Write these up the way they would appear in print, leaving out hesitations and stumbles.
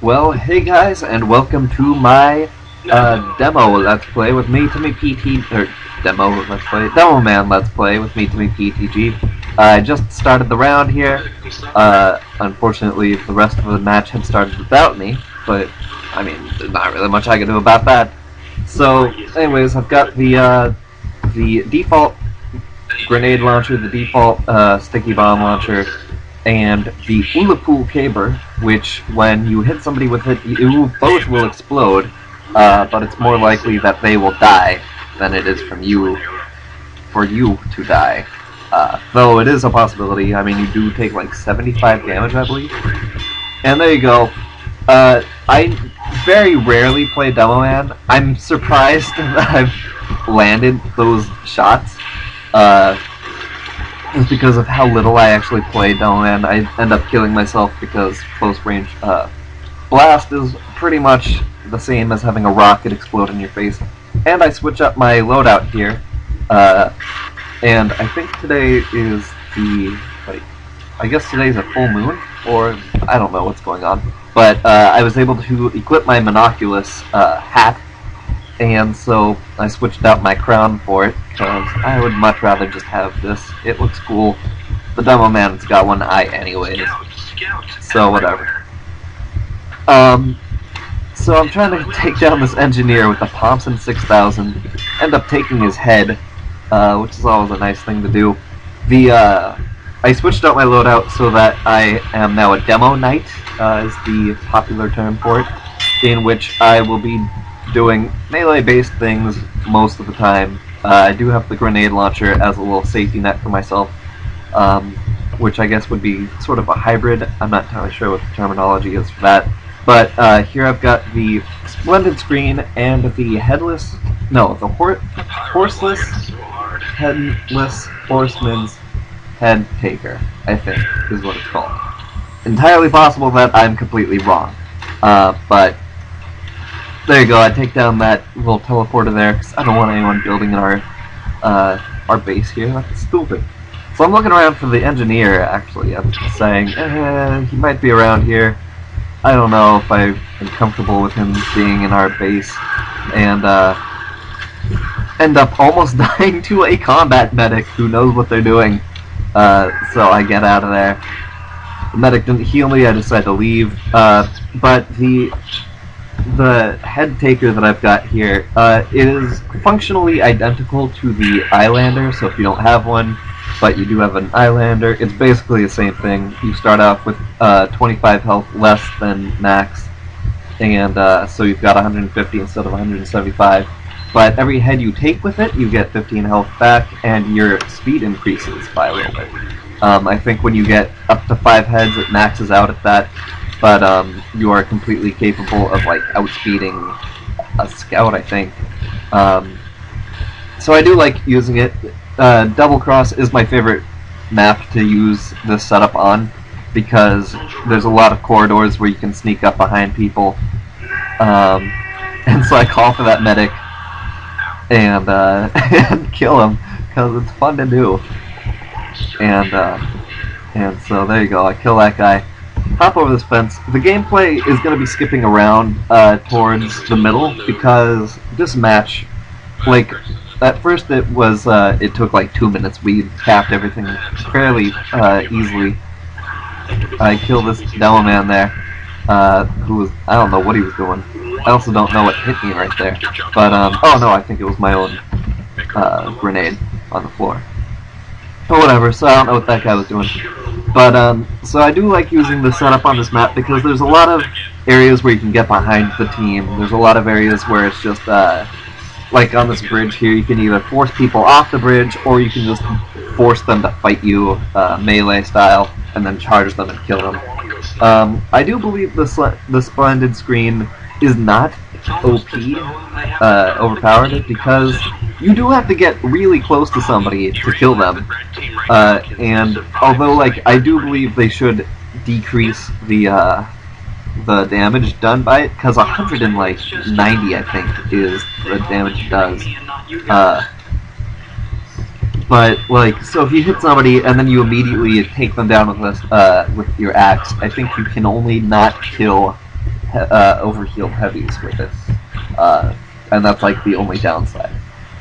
Well, hey guys, and welcome to my demo Let's Play with me, Timmy PT, or demo Let's Play, Demoman Let's Play with me, Timmy PTG. I just started the round here. Unfortunately, the rest of the match had started without me, but I mean, there's not really much I can do about that. So, anyways, I've got the default grenade launcher, the default sticky bomb launcher, and the hula pool caber, which when you hit somebody with it, both will explode, but it's more likely that they will die than it is for you to die. Though it is a possibility. I mean, you do take like 75 damage, I believe. And there you go. I very rarely play Demoman. I'm surprised that I've landed those shots. Just because of how little I actually play Demoman. I end up killing myself because close range blast is pretty much the same as having a rocket explode in your face. And I switch up my loadout here. And I think today is I guess today's a full moon, or I don't know what's going on. But I was able to equip my monoculus hat, and so I switched out my crown for it, because I would much rather just have this. It looks cool. The Demoman's got one eye anyways, so whatever. So I'm trying to take down this engineer with the Thompson 6000, end up taking his head, which is always a nice thing to do. I switched out my loadout so that I am now a Demo Knight, is the popular term for it, in which I will be doing melee-based things most of the time. I do have the grenade launcher as a little safety net for myself, which I guess would be sort of a hybrid. I'm not entirely sure what the terminology is for that. But here I've got the splendid screen and the horseless, headless horseman's head taker, I think, is what it's called. Entirely possible that I'm completely wrong, but there you go. I take down that little teleporter there because I don't want anyone building in our base here. That's stupid. So I'm looking around for the engineer. Actually, I'm saying he might be around here. I don't know if I am comfortable with him being in our base, and end up almost dying to a combat medic who knows what they're doing. So I get out of there. The medic didn't heal me. I decided to leave. But the head taker that I've got here is functionally identical to the Islander. So if you don't have one, but you do have an Islander, it's basically the same thing. You start off with 25 health less than max, and so you've got 150 instead of 175. But every head you take with it, you get 15 health back, and your speed increases by a little bit. I think when you get up to 5 heads, it maxes out at that, but you are completely capable of like outspeeding a scout, I think. So I do like using it. Double Cross is my favorite map to use this setup on, because there's a lot of corridors where you can sneak up behind people, and so I call for that medic and and kill him because it's fun to do. And so there you go. I kill that guy, hop over this fence. The gameplay is going to be skipping around towards the middle, because this match, like, at first it was it took like 2 minutes. We capped everything fairly easily. I killed this Demoman there, who was, I don't know what he was doing. I also don't know what hit me right there. But oh no, I think it was my own grenade on the floor. Or whatever. So I don't know what that guy was doing. But so I do like using the setup on this map because there's a lot of areas where you can get behind the team. There's a lot of areas where it's just like on this bridge here, you can either force people off the bridge, or you can just force them to fight you melee style, and then charge them and kill them. I do believe the splendid screen is not OP, overpowered, because you do have to get really close to somebody to kill them. And although, like, I do believe they should decrease the damage done by it, because 190, I think, is the damage it does. But, like, so if you hit somebody and then you immediately take them down with your axe, I think you can only not kill overhealed heavies with this, and that's like the only downside.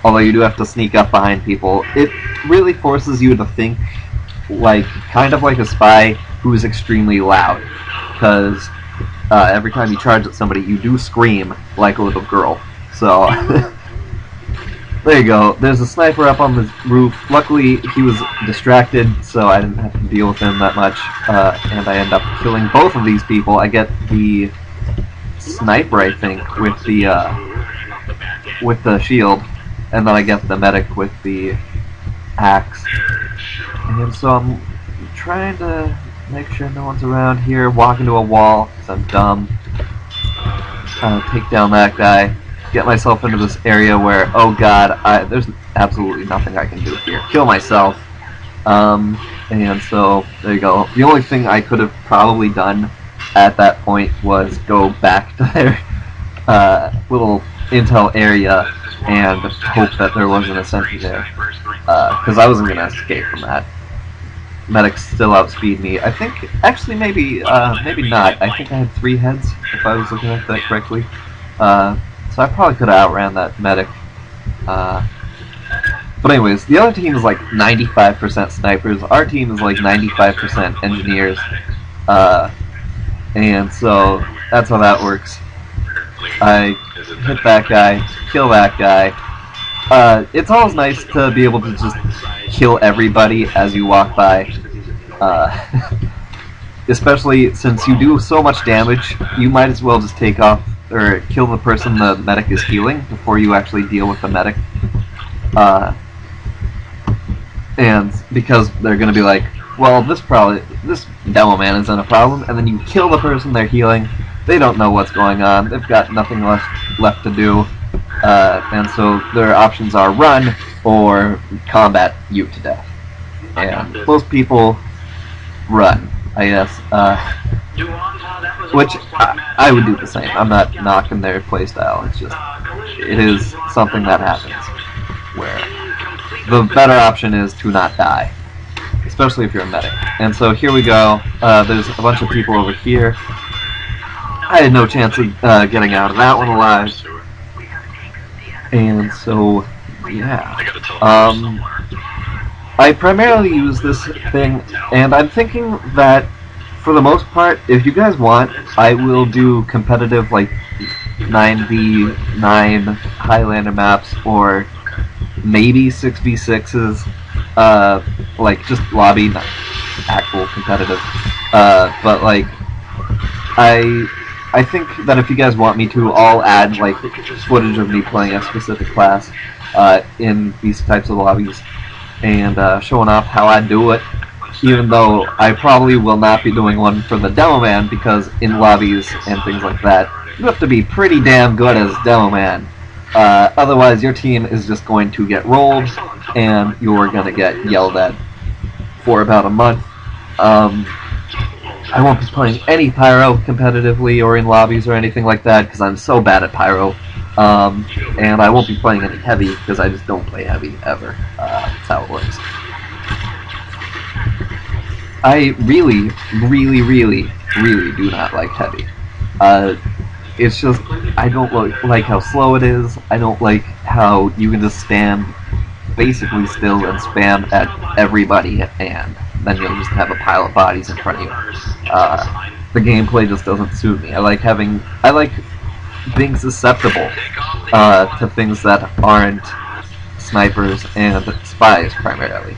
Although you do have to sneak up behind people, it really forces you to think like kind of like a spy who is extremely loud, because every time you charge at somebody, you do scream like a little girl. So there you go. There's a sniper up on the roof. Luckily, he was distracted, so I didn't have to deal with him that much, and I end up killing both of these people. I get the sniper, I think, with the shield, and then I get the medic with the axe. And so I'm trying to make sure no one's around here, walk into a wall, because I'm dumb. Take down that guy. Get myself into this area where, oh god, there's absolutely nothing I can do here. Kill myself. And so, there you go. The only thing I could have probably done at that point was go back to their little intel area and hope that there wasn't a sentry there. Because I wasn't going to escape from that. Medics still outspeed me. I think, actually maybe not. I think I had 3 heads, if I was looking at that correctly. So I probably could have outran that medic. But anyways, the other team is like 95% snipers. Our team is like 95% engineers. And so that's how that works. I hit that guy, kill that guy. It's always nice to be able to just kill everybody as you walk by. Especially since you do so much damage, you might as well just take off or kill the person the medic is healing before you actually deal with the medic. And because they're going to be like, well, this Demoman isn't a problem, and then you kill the person they're healing, they don't know what's going on, they've got nothing left to do, and so their options are run or combat you to death. And most people run, I guess, which I would do the same. I'm not knocking their playstyle, it's just, it is something that happens, where the better option is to not die, especially if you're a medic. And so here we go, there's a bunch of people over here. I had no chance of getting out of that one alive. And so, yeah. I primarily use this thing, and I'm thinking that, for the most part, if you guys want, I will do competitive, like, 9v9 Highlander maps, or maybe 6v6s, like, just lobby, not actual competitive. But, like, I think that if you guys want me to, I'll add, like, footage of me playing a specific class in these types of lobbies, and showing off how I do it, even though I probably will not be doing one for the Demoman, because in lobbies and things like that, you have to be pretty damn good as Demoman. Otherwise, your team is just going to get rolled, and you're going to get yelled at for about a month. I won't be playing any Pyro competitively or in lobbies or anything like that, because I'm so bad at Pyro. And I won't be playing any Heavy, because I just don't play Heavy, ever. That's how it works. I really, really, really, really do not like Heavy. It's just, I don't like how slow it is. I don't like how you can just stand basically still and spam at everybody, and then you'll just have a pile of bodies in front of you. The gameplay just doesn't suit me. I like being susceptible to things that aren't snipers and spies, primarily.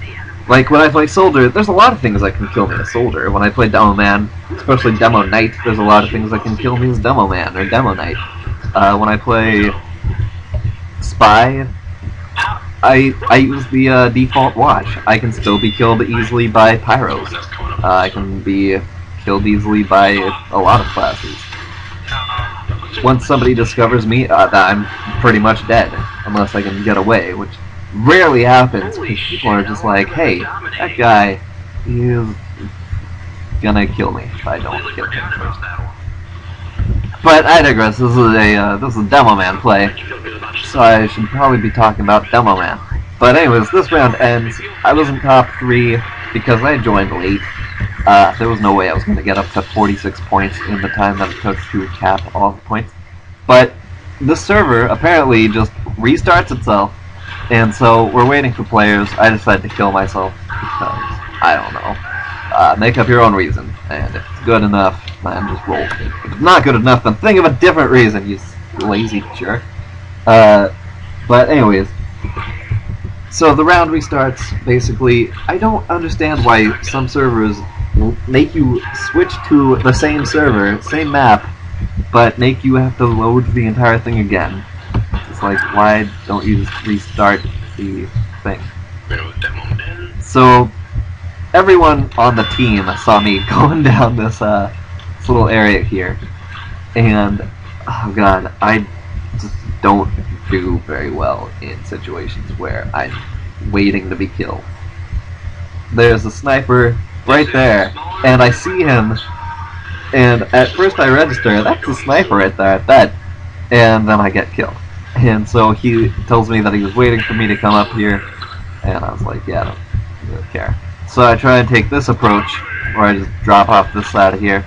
Like, when I play Soldier, there's a lot of things that can kill me as Soldier. When I play Demoman, especially Demo Knight, there's a lot of things that can kill me as Demoman or Demo Knight. When I play Spy, I use the default watch. I can still be killed easily by Pyros. I can be killed easily by a lot of classes. Once somebody discovers me, I'm pretty much dead, unless I can get away, which rarely happens, because people are just like, hey, that guy is gonna kill me if I don't kill him first. But I digress. This is a Demoman play, so I should probably be talking about Demoman. But anyways, this round ends. I was in top 3 because I joined late, There was no way I was going to get up to 46 points in the time that it took to cap all the points. But the server apparently just restarts itself, and so we're waiting for players. I decided to kill myself because, I don't know. Make up your own reason, and if it's good enough, then just roll with it. If it's not good enough, then think of a different reason, you lazy jerk. But anyways, so the round restarts. Basically, I don't understand why some servers make you switch to the same server, same map, but make you have to load the entire thing again. It's like, why don't you just restart the thing? So everyone on the team saw me going down this little area here, and oh god, I just don't do very well in situations where I'm waiting to be killed. There's a sniper right there, and I see him, and at first I register, that's a sniper right there, I bet, and then I get killed. And so he tells me that he was waiting for me to come up here, and I was like, yeah, I don't really care. So I try and take this approach, where I just drop off this side of here.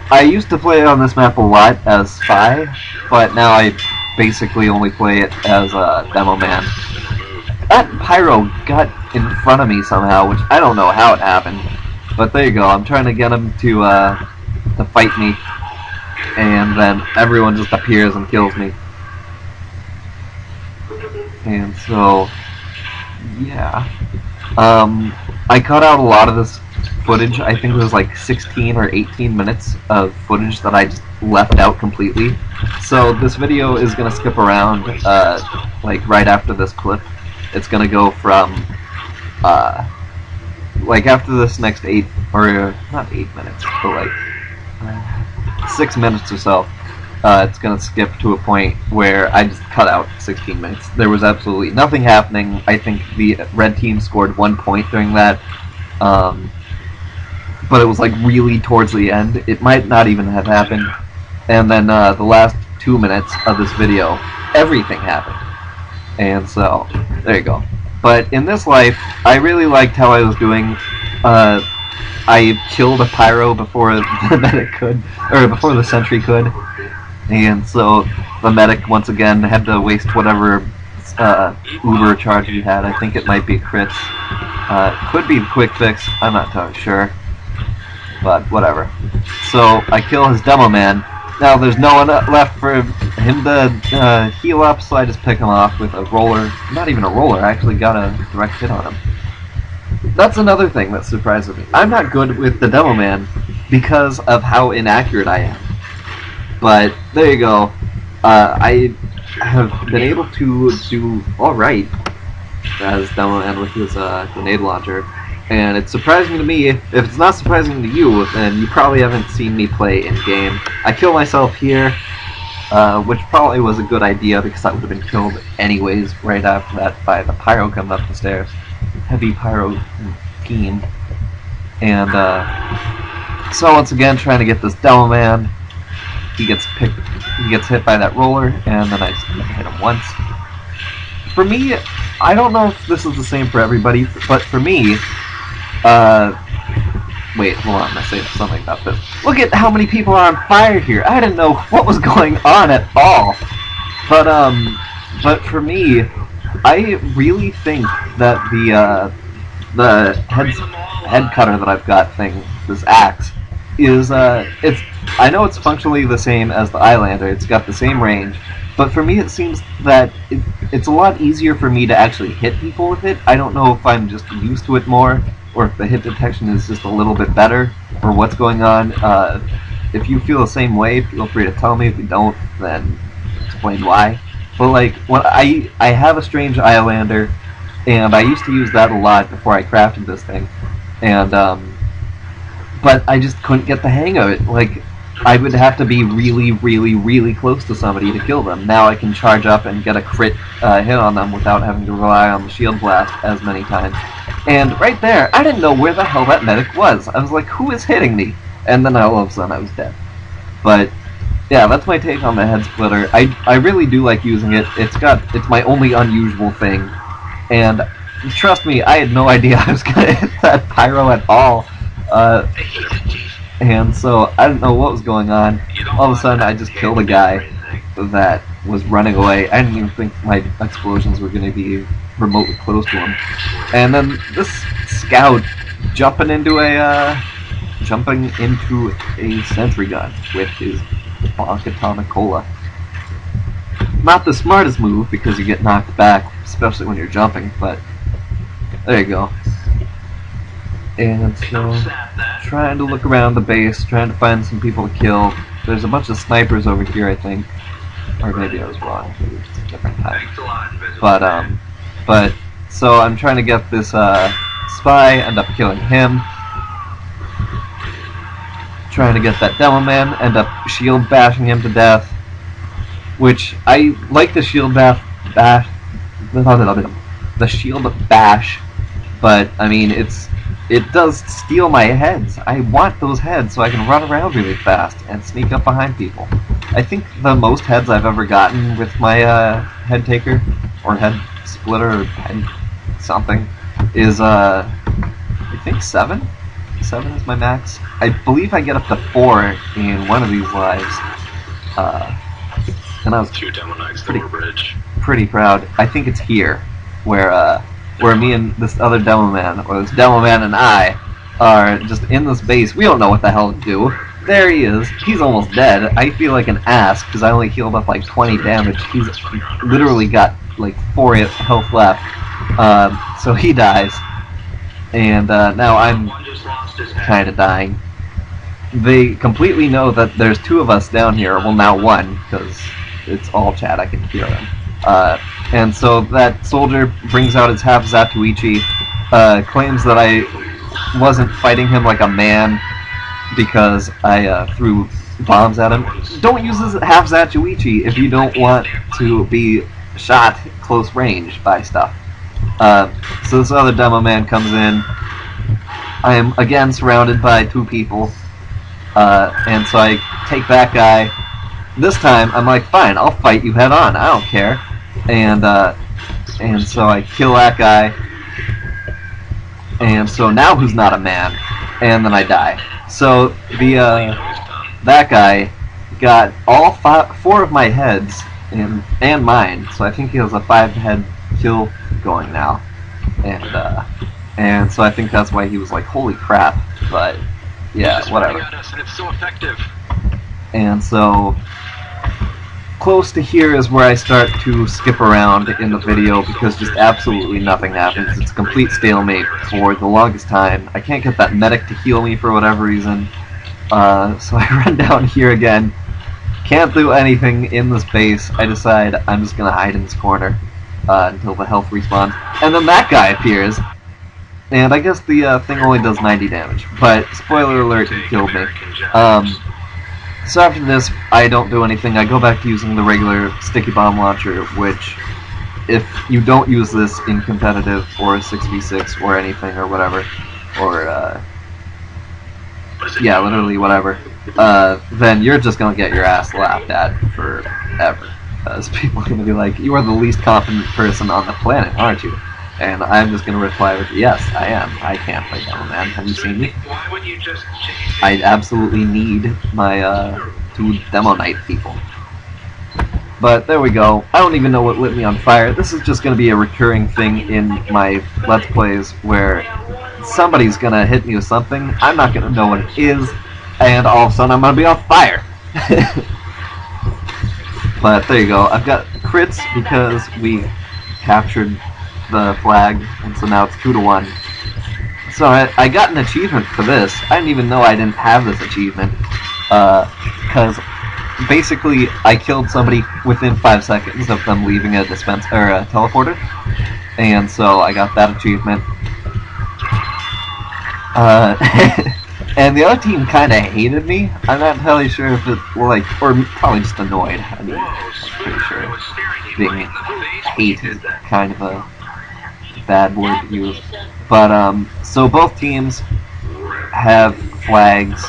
I used to play on this map a lot as Spy, but now I basically only play it as a Demoman. That Pyro got in front of me somehow, which I don't know how it happened, but there you go. I'm trying to get him to fight me, and then everyone just appears and kills me. And so, yeah. I cut out a lot of this footage. I think it was like 16 or 18 minutes of footage that I just left out completely. So this video is going to skip around, like right after this clip. It's going to go from, like after this next 8, or not 8 minutes, but like 6 minutes or so. It's going to skip to a point where I just cut out 16 minutes. There was absolutely nothing happening. I think the red team scored 1 point during that. But it was like really towards the end. It might not even have happened. And then the last 2 minutes of this video, everything happened. And so, there you go. But in this life, I really liked how I was doing. I killed a Pyro before the medic could, or before the sentry could. And so the medic once again had to waste whatever Uber charge he had. I think it might be crits. Could be quick fix, I'm not totally sure. But whatever. So I kill his Demoman. Now there's no one left for him to heal up, so I just pick him off with a roller. Not even a roller, I actually got a direct hit on him. That's another thing that surprises me. I'm not good with the Demoman because of how inaccurate I am. But there you go. I have been able to do alright as Demoman with his grenade launcher. And it's surprising to me. If it's not surprising to you, then you probably haven't seen me play in-game. I kill myself here, which probably was a good idea because I would have been killed anyways right after that by the Pyro coming up the stairs. Heavy Pyro team. And so once again, trying to get this Demoman. He gets hit by that roller, and then I just hit him once. For me, I don't know if this is the same for everybody, but for me, wait, hold on, I say something about this. Look at how many people are on fire here. I didn't know what was going on at all. But for me, I really think that the head cutter that I've got thing, this axe, is I know it's functionally the same as the Eyelander. It's got the same range, but for me it seems that it's a lot easier for me to actually hit people with it. I don't know if I'm just used to it more, or if the hit detection is just a little bit better, or what's going on. If you feel the same way, feel free to tell me. If you don't, then explain why. But like, when I have a strange Eyelander, and I used to use that a lot before I crafted this thing, and but I just couldn't get the hang of it. Like, I would have to be really, really, really close to somebody to kill them. Now I can charge up and get a crit hit on them without having to rely on the shield blast as many times. And right there, I didn't know where the hell that medic was. I was like, who is hitting me? And then all of a sudden I was dead. But yeah, that's my take on the head splitter. I really do like using it. It's my only unusual thing. And trust me, I had no idea I was gonna hit that Pyro at all. And so I didn't know what was going on. All of a sudden, I just killed a guy that was running away. I didn't even think my explosions were going to be remotely close to him. And then this scout jumping into a sentry gun with his bonk atomic cola. Not the smartest move because you get knocked back, especially when you're jumping, but there you go. And so, trying to look around the base, trying to find some people to kill. There's a bunch of snipers over here, I think. Or maybe I was wrong. Maybe it's a different time. But, so I'm trying to get this spy, end up killing him. Trying to get that Demoman, end up shield bashing him to death. Which, I like the shield bash, the shield bash, but, I mean, it does steal my heads. I want those heads so I can run around really fast and sneak up behind people. I think the most heads I've ever gotten with my head taker, or head splitter, or head something, is, I think 7? 7 is my max. I believe I get up to 4 in one of these lives. And I was pretty proud. I think it's here, where me and this other Demoman, or this Demoman and I, are just in this base. We don't know what the hell to do. There he is. He's almost dead. I feel like an ass because I only healed up like 20 damage. He's literally got like 4 health left. So he dies. And now I'm kind of dying. They completely know that there's 2 of us down here. Well, now 1, because it's all chat. I can hear them. And so that soldier brings out his Half-Zatoichi, claims that I wasn't fighting him like a man because I threw bombs at him. Don't use this Half-Zatoichi if you don't want to be shot close range by stuff. So this other Demoman comes in. I am again surrounded by 2 people, and so I take that guy. This time, I'm like, fine, I'll fight you head on. I don't care. And so I kill that guy. And so now who's not a man? And then I die. So that guy got all 4 of my heads and mine. So I think he has a 5-head kill going now. And so I think that's why he was like, holy crap. But yeah, whatever. And so close to here is where I start to skip around in the video because just absolutely nothing happens. It's a complete stalemate for the longest time. I can't get that medic to heal me for whatever reason. So I run down here again. Can't do anything in this base. I decide I'm just going to hide in this corner until the health respawns. And then that guy appears. And I guess the thing only does 90 damage. But spoiler alert, he killed me. So after this, I don't do anything. I go back to using the regular sticky bomb launcher, which, if you don't use this in competitive or 6v6 or anything or whatever, or yeah, literally whatever, then you're just gonna get your ass laughed at forever. Because people are gonna be like, "You are the least competent person on the planet, aren't you?" And I'm just gonna reply with, "Yes, I am. I can't play Demoman. Have you seen me? I absolutely need my 2 Demo Knight people." But there we go. I don't even know what lit me on fire. This is just gonna be a recurring thing in my Let's Plays where somebody's gonna hit me with something, I'm not gonna know what it is, and all of a sudden I'm gonna be on fire. But there you go. I've got crits because we captured the flag, and so now it's 2-1. So I got an achievement for this. I didn't even know I didn't have this achievement, because basically I killed somebody within 5 seconds of them leaving a dispenser or a teleporter, and so I got that achievement. And the other team kind of hated me. I'm not entirely sure if it, like, or probably just annoyed. I mean, I'm pretty sure being hate is kind of a bad word to use. But, so both teams have flags,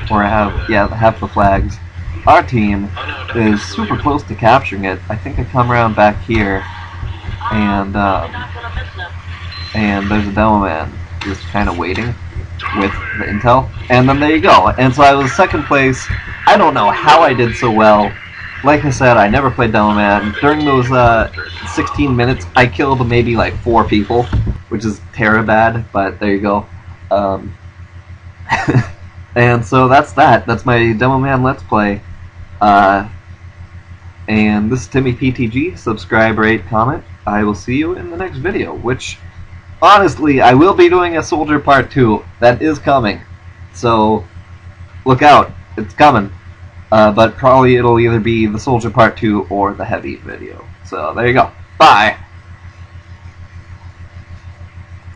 or have the flags. Our team is super close to capturing it. I think I come around back here, and there's a Demoman just kind of waiting. with the intel, and then there you go. And so I was second place. I don't know how I did so well. Like I said, I never played Demoman. During those 16 minutes, I killed maybe like 4 people, which is terrible bad, but there you go. And so that's that. That's my Demoman Let's Play. And this is Timmy PTG. Subscribe, rate, comment. I will see you in the next video, which, honestly, I will be doing a Soldier Part 2. That is coming. So, look out. It's coming. But probably it'll either be the Soldier Part 2 or the Heavy video. So, there you go. Bye!